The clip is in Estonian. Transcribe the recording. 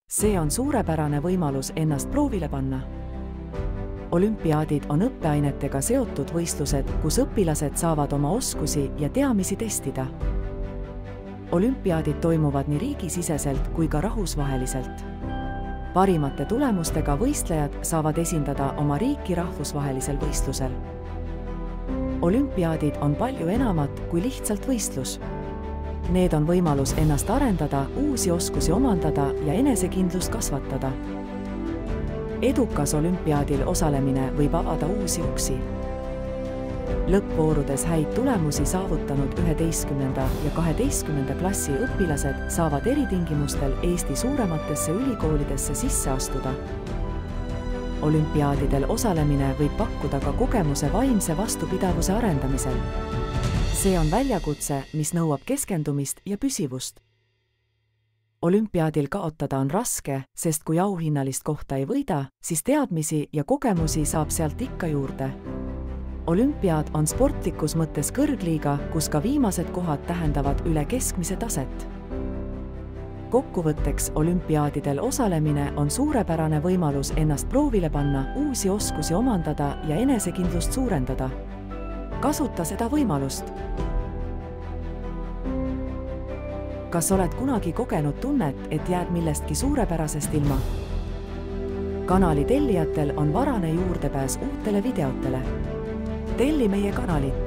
See on suurepärane võimalus ennast proovile panna. Olümpiaadid on õppeainetega seotud võistlused, kus õpilased saavad oma oskusi ja teadmisi testida. Olümpiaadid toimuvad nii riigisiseselt kui ka rahvusvaheliselt. Parimate tulemustega võistlejad saavad esindada oma riiki rahvusvahelisel võistlusel. Olümpiaadid on palju enamat kui lihtsalt võistlus. Need on võimalus ennast arendada, uusi oskusi omandada ja enesekindlust kasvatada. Edukas olümpiaadil osalemine võib avada uusi uksi. Lõppvoorudes häid tulemusi saavutanud 11. ja 12. klassi õpilased saavad eritingimustel Eesti suurematesse ülikoolidesse sisse astuda. Olümpiaadidel osalemine võib pakkuda ka kogemuse vaimse vastupidavuse arendamisel. See on väljakutse, mis nõuab keskendumist ja püsivust. Olümpiaadil kaotada on raske, sest kui auhinnalist kohta ei võida, siis teadmisi ja kogemusi saab sealt ikka juurde. Olümpiaad on sportlikus mõttes kõrgliiga, kus ka viimased kohad tähendavad üle keskmise taset. Kokkuvõtteks, olümpiaadidel osalemine on suurepärane võimalus ennast proovile panna, uusi oskusi omandada ja enesekindlust suurendada. Kasuta seda võimalust. Kas oled kunagi kogenud tunnet, et jääd millestki suurepärasest ilma? Kanali tellijatel on varane juurdepääs uutele videotele. Telli meie kanalit.